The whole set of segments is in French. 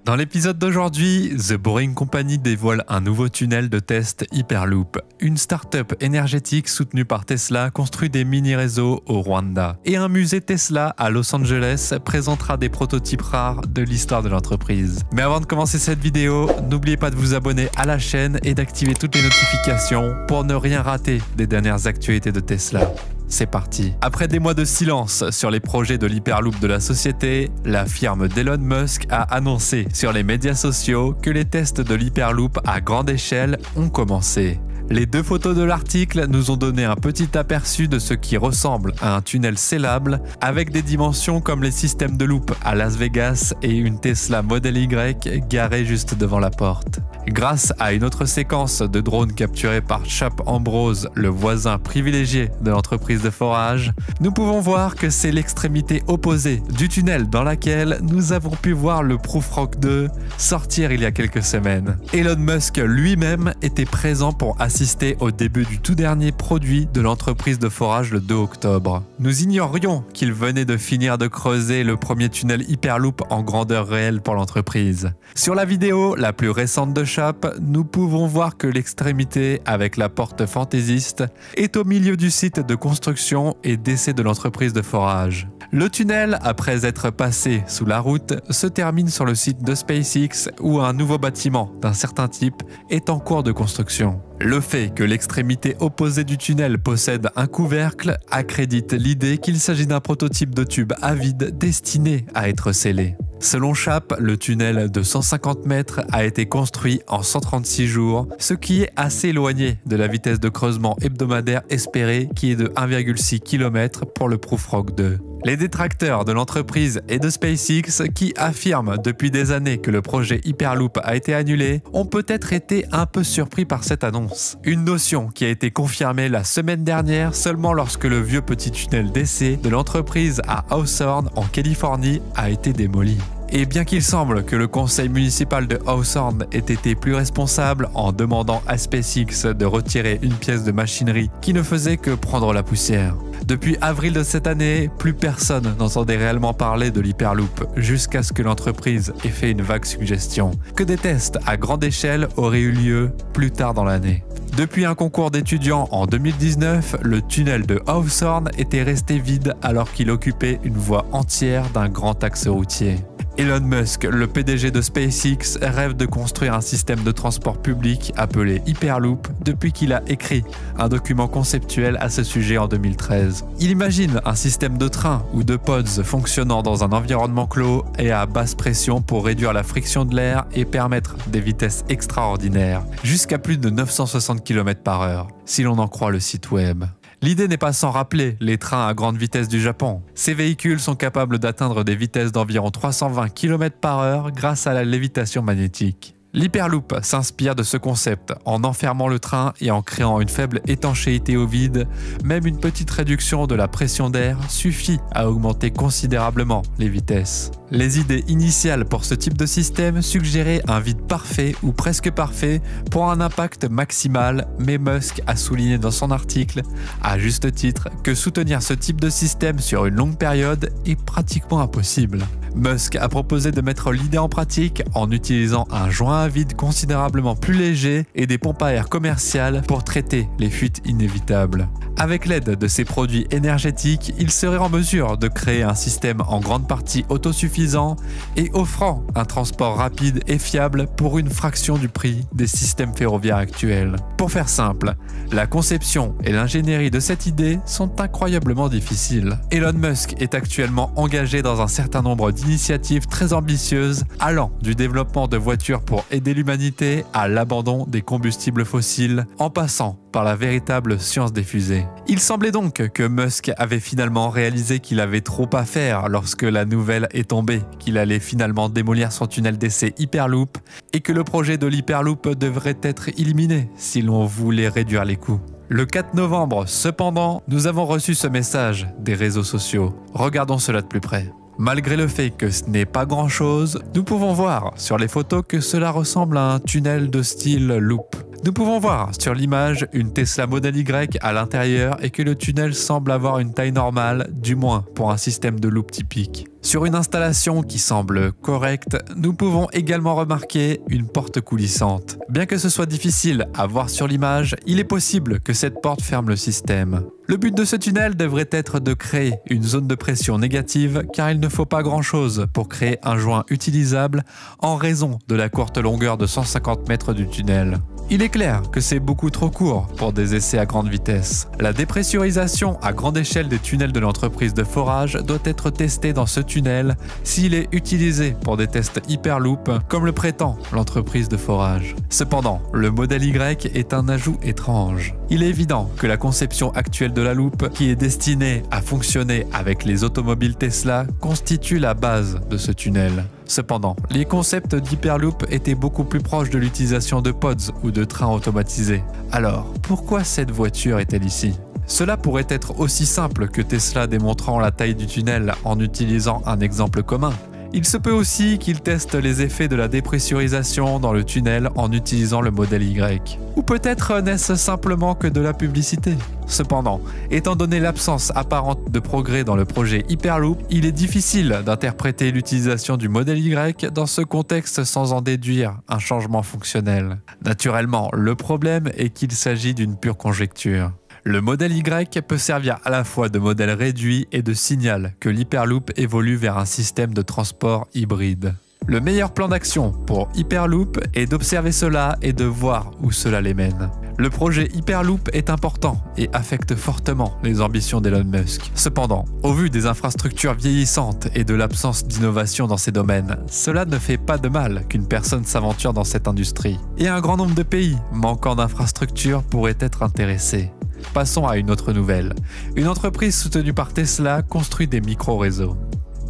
Dans l'épisode d'aujourd'hui, The Boring Company dévoile un nouveau tunnel de test Hyperloop. Une start-up énergétique soutenue par Tesla construit des mini-réseaux au Rwanda. Et un musée Tesla à Los Angeles présentera des prototypes rares de l'histoire de l'entreprise. Mais avant de commencer cette vidéo, n'oubliez pas de vous abonner à la chaîne et d'activer toutes les notifications pour ne rien rater des dernières actualités de Tesla. C'est parti. Après des mois de silence sur les projets de l'Hyperloop de la société, la firme d'Elon Musk a annoncé sur les médias sociaux que les tests de l'Hyperloop à grande échelle ont commencé. Les deux photos de l'article nous ont donné un petit aperçu de ce qui ressemble à un tunnel scellable avec des dimensions comme les systèmes de loop à Las Vegas et une Tesla Model Y garée juste devant la porte. Grâce à une autre séquence de drones capturés par Chap Ambrose, le voisin privilégié de l'entreprise de forage, nous pouvons voir que c'est l'extrémité opposée du tunnel dans laquelle nous avons pu voir le Prufrock 2 sortir il y a quelques semaines. Elon Musk lui-même était présent pour assister au début du tout dernier produit de l'entreprise de forage le 2 octobre. Nous ignorions qu'il venait de finir de creuser le premier tunnel Hyperloop en grandeur réelle pour l'entreprise. Sur la vidéo la plus récente de Chap, nous pouvons voir que l'extrémité avec la porte fantaisiste est au milieu du site de construction et d'essai de l'entreprise de forage. Le tunnel, après être passé sous la route, se termine sur le site de SpaceX où un nouveau bâtiment d'un certain type est en cours de construction. Le fait que l'extrémité opposée du tunnel possède un couvercle accrédite l'idée qu'il s'agit d'un prototype de tube à vide destiné à être scellé. Selon Chap, le tunnel de 150 mètres a été construit en 136 jours, ce qui est assez éloigné de la vitesse de creusement hebdomadaire espérée qui est de 1,6 km pour le Prufrock 2. Les détracteurs de l'entreprise et de SpaceX, qui affirment depuis des années que le projet Hyperloop a été annulé, ont peut-être été un peu surpris par cette annonce. Une notion qui a été confirmée la semaine dernière seulement lorsque le vieux petit tunnel d'essai de l'entreprise à Hawthorne en Californie a été démoli. Et bien qu'il semble que le conseil municipal de Hawthorne ait été plus responsable en demandant à SpaceX de retirer une pièce de machinerie qui ne faisait que prendre la poussière. Depuis avril de cette année, plus personne n'entendait réellement parler de l'Hyperloop jusqu'à ce que l'entreprise ait fait une vague suggestion que des tests à grande échelle auraient eu lieu plus tard dans l'année. Depuis un concours d'étudiants en 2019, le tunnel de Hawthorne était resté vide alors qu'il occupait une voie entière d'un grand axe routier. Elon Musk, le PDG de SpaceX, rêve de construire un système de transport public appelé Hyperloop depuis qu'il a écrit un document conceptuel à ce sujet en 2013. Il imagine un système de train ou de pods fonctionnant dans un environnement clos et à basse pression pour réduire la friction de l'air et permettre des vitesses extraordinaires, jusqu'à plus de 960 km/h, si l'on en croit le site web. L'idée n'est pas sans rappeler les trains à grande vitesse du Japon. Ces véhicules sont capables d'atteindre des vitesses d'environ 320 km/h grâce à la lévitation magnétique. L'Hyperloop s'inspire de ce concept en enfermant le train et en créant une faible étanchéité au vide. Même une petite réduction de la pression d'air suffit à augmenter considérablement les vitesses. Les idées initiales pour ce type de système suggéraient un vide parfait ou presque parfait pour un impact maximal, mais Musk a souligné dans son article, à juste titre, que soutenir ce type de système sur une longue période est pratiquement impossible. Musk a proposé de mettre l'idée en pratique en utilisant un joint à vide considérablement plus léger et des pompes à air commerciales pour traiter les fuites inévitables. Avec l'aide de ces produits énergétiques, il serait en mesure de créer un système en grande partie autosuffisant et offrant un transport rapide et fiable pour une fraction du prix des systèmes ferroviaires actuels. Pour faire simple, la conception et l'ingénierie de cette idée sont incroyablement difficiles. Elon Musk est actuellement engagé dans un certain nombre d'initiatives très ambitieuses allant du développement de voitures pour aider l'humanité à l'abandon des combustibles fossiles en passant par la véritable science des fusées. Il semblait donc que Musk avait finalement réalisé qu'il avait trop à faire lorsque la nouvelle est tombée qu'il allait finalement démolir son tunnel d'essai Hyperloop et que le projet de l'Hyperloop devrait être éliminé si l'on voulait réduire les coûts. Le 4 novembre, cependant, nous avons reçu ce message des réseaux sociaux. Regardons cela de plus près. Malgré le fait que ce n'est pas grand chose, nous pouvons voir sur les photos que cela ressemble à un tunnel de style loop. Nous pouvons voir sur l'image une Tesla Model Y à l'intérieur et que le tunnel semble avoir une taille normale, du moins pour un système de loop typique. Sur une installation qui semble correcte, nous pouvons également remarquer une porte coulissante. Bien que ce soit difficile à voir sur l'image, il est possible que cette porte ferme le système. Le but de ce tunnel devrait être de créer une zone de pression négative car il ne faut pas grand-chose pour créer un joint utilisable en raison de la courte longueur de 150 mètres du tunnel. Il est clair que c'est beaucoup trop court pour des essais à grande vitesse. La dépressurisation à grande échelle des tunnels de l'entreprise de forage doit être testée dans ce tunnel s'il est utilisé pour des tests Hyperloop comme le prétend l'entreprise de forage. Cependant, le modèle Y est un ajout étrange. Il est évident que la conception actuelle de la loupe, qui est destinée à fonctionner avec les automobiles Tesla, constitue la base de ce tunnel. Cependant, les concepts d'Hyperloop étaient beaucoup plus proches de l'utilisation de pods ou de trains automatisés. Alors, pourquoi cette voiture est-elle ici ? Cela pourrait être aussi simple que Tesla démontrant la taille du tunnel en utilisant un exemple commun. Il se peut aussi qu'il teste les effets de la dépressurisation dans le tunnel en utilisant le modèle Y. Ou peut-être n'est-ce simplement que de la publicité. Cependant, étant donné l'absence apparente de progrès dans le projet Hyperloop, il est difficile d'interpréter l'utilisation du modèle Y dans ce contexte sans en déduire un changement fonctionnel. Naturellement, le problème est qu'il s'agit d'une pure conjecture. Le modèle Y peut servir à la fois de modèle réduit et de signal que l'Hyperloop évolue vers un système de transport hybride. Le meilleur plan d'action pour Hyperloop est d'observer cela et de voir où cela les mène. Le projet Hyperloop est important et affecte fortement les ambitions d'Elon Musk. Cependant, au vu des infrastructures vieillissantes et de l'absence d'innovation dans ces domaines, cela ne fait pas de mal qu'une personne s'aventure dans cette industrie. Et un grand nombre de pays manquant d'infrastructures pourraient être intéressés. Passons à une autre nouvelle. Une entreprise soutenue par Tesla construit des micro-réseaux.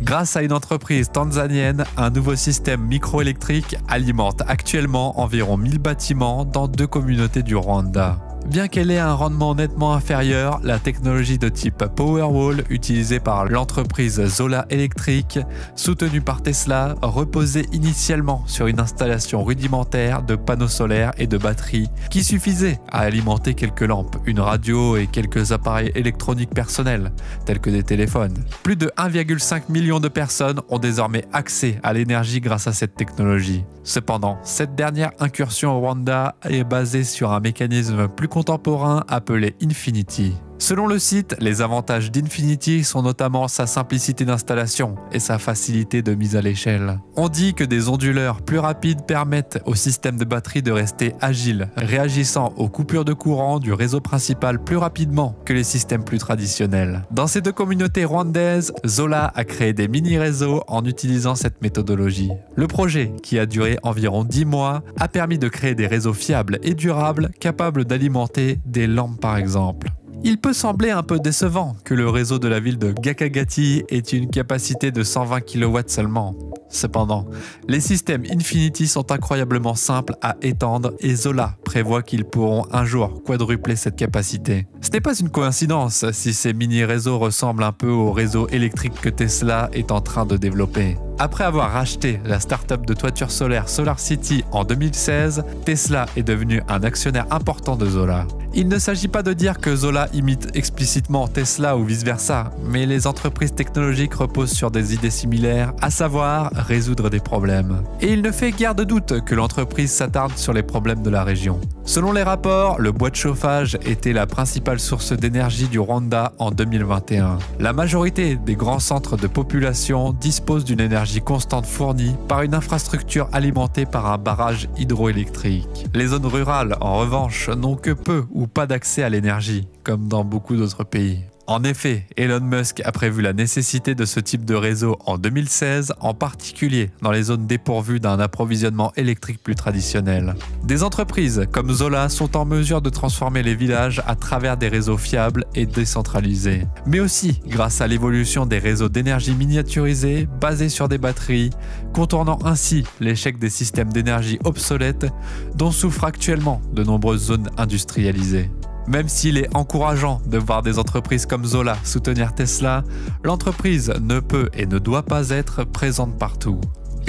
Grâce à une entreprise tanzanienne, un nouveau système microélectrique alimente actuellement environ 1000 bâtiments dans 2 communautés du Rwanda. Bien qu'elle ait un rendement nettement inférieur, la technologie de type Powerwall utilisée par l'entreprise Zola Electric, soutenue par Tesla, reposait initialement sur une installation rudimentaire de panneaux solaires et de batteries qui suffisait à alimenter quelques lampes, une radio et quelques appareils électroniques personnels, tels que des téléphones. Plus de 1,5 million de personnes ont désormais accès à l'énergie grâce à cette technologie. Cependant, cette dernière incursion au Rwanda est basée sur un mécanisme plus contemporain appelé Infinity. Selon le site, les avantages d'Infinity sont notamment sa simplicité d'installation et sa facilité de mise à l'échelle. On dit que des onduleurs plus rapides permettent au système de batterie de rester agile, réagissant aux coupures de courant du réseau principal plus rapidement que les systèmes plus traditionnels. Dans ces 2 communautés rwandaises, Zola a créé des mini-réseaux en utilisant cette méthodologie. Le projet, qui a duré environ 10 mois, a permis de créer des réseaux fiables et durables capables d'alimenter des lampes par exemple. Il peut sembler un peu décevant que le réseau de la ville de Gakagati ait une capacité de 120 kW seulement. Cependant, les systèmes Infinity sont incroyablement simples à étendre et Zola prévoit qu'ils pourront un jour quadrupler cette capacité. Ce n'est pas une coïncidence si ces mini-réseaux ressemblent un peu au réseau électrique que Tesla est en train de développer. Après avoir racheté la start-up de toiture solaire SolarCity en 2016, Tesla est devenu un actionnaire important de Zola. Il ne s'agit pas de dire que Zola imite explicitement Tesla ou vice-versa, mais les entreprises technologiques reposent sur des idées similaires, à savoir résoudre des problèmes. Et il ne fait guère de doute que l'entreprise s'attarde sur les problèmes de la région. Selon les rapports, le bois de chauffage était la principale source d'énergie du Rwanda en 2021. La majorité des grands centres de population disposent d'une énergie constante fournie par une infrastructure alimentée par un barrage hydroélectrique. Les zones rurales, en revanche, n'ont que peu ou pas d'accès à l'énergie, comme dans beaucoup d'autres pays. En effet, Elon Musk a prévu la nécessité de ce type de réseau en 2016, en particulier dans les zones dépourvues d'un approvisionnement électrique plus traditionnel. Des entreprises comme Zola sont en mesure de transformer les villages à travers des réseaux fiables et décentralisés, mais aussi grâce à l'évolution des réseaux d'énergie miniaturisés basés sur des batteries, contournant ainsi l'échec des systèmes d'énergie obsolètes dont souffrent actuellement de nombreuses zones industrialisées. Même s'il est encourageant de voir des entreprises comme Zola soutenir Tesla, l'entreprise ne peut et ne doit pas être présente partout.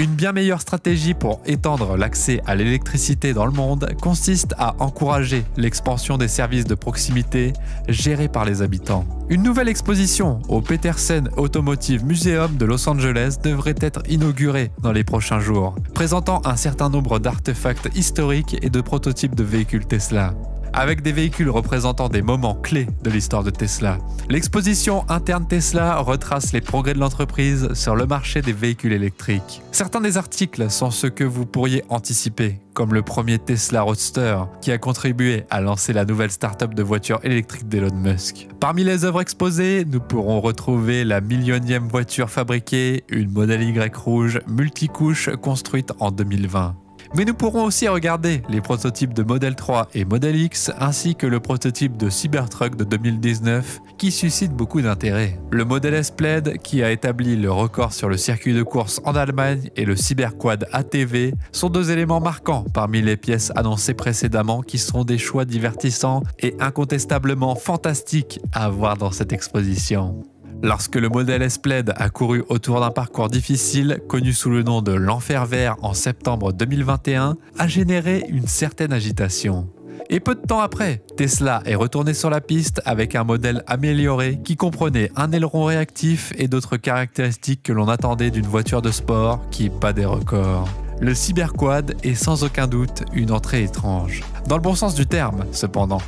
Une bien meilleure stratégie pour étendre l'accès à l'électricité dans le monde consiste à encourager l'expansion des services de proximité gérés par les habitants. Une nouvelle exposition au Petersen Automotive Museum de Los Angeles devrait être inaugurée dans les prochains jours, présentant un certain nombre d'artefacts historiques et de prototypes de véhicules Tesla, avec des véhicules représentant des moments clés de l'histoire de Tesla. L'exposition interne Tesla retrace les progrès de l'entreprise sur le marché des véhicules électriques. Certains des articles sont ceux que vous pourriez anticiper, comme le premier Tesla Roadster, qui a contribué à lancer la nouvelle start-up de voitures électriques d'Elon Musk. Parmi les œuvres exposées, nous pourrons retrouver la millionième voiture fabriquée, une Model Y rouge multicouche construite en 2020. Mais nous pourrons aussi regarder les prototypes de Model 3 et Model X ainsi que le prototype de Cybertruck de 2019 qui suscite beaucoup d'intérêt. Le Model S Plaid qui a établi le record sur le circuit de course en Allemagne et le Cyberquad ATV sont deux éléments marquants parmi les pièces annoncées précédemment qui sont des choix divertissants et incontestablement fantastiques à voir dans cette exposition. Lorsque le Model S Plaid a couru autour d'un parcours difficile, connu sous le nom de l'Enfer Vert en septembre 2021, a généré une certaine agitation. Et peu de temps après, Tesla est retourné sur la piste avec un modèle amélioré qui comprenait un aileron réactif et d'autres caractéristiques que l'on attendait d'une voiture de sport qui bat des records. Le Cyberquad est sans aucun doute une entrée étrange. Dans le bon sens du terme, cependant.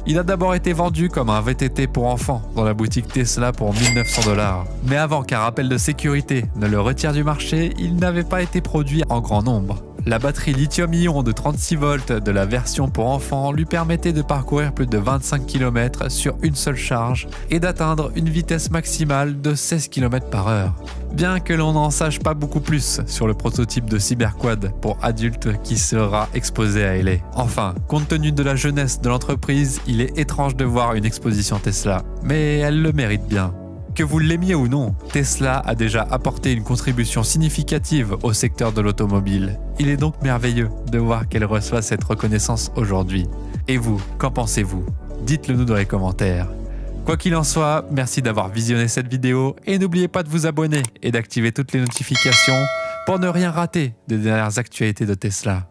Il a d'abord été vendu comme un VTT pour enfants dans la boutique Tesla pour 1900 $. Mais avant qu'un rappel de sécurité ne le retire du marché, il n'avait pas été produit en grand nombre. La batterie lithium-ion de 36 volts de la version pour enfants lui permettait de parcourir plus de 25 km sur une seule charge et d'atteindre une vitesse maximale de 16 km/h. Bien que l'on n'en sache pas beaucoup plus sur le prototype de Cyberquad pour adultes qui sera exposé à LA. Enfin, compte tenu de la jeunesse de l'entreprise, il est étrange de voir une exposition Tesla, mais elle le mérite bien. Que vous l'aimiez ou non, Tesla a déjà apporté une contribution significative au secteur de l'automobile. Il est donc merveilleux de voir qu'elle reçoit cette reconnaissance aujourd'hui. Et vous, qu'en pensez-vous? Dites-le nous dans les commentaires. Quoi qu'il en soit, merci d'avoir visionné cette vidéo et n'oubliez pas de vous abonner et d'activer toutes les notifications pour ne rien rater des dernières actualités de Tesla.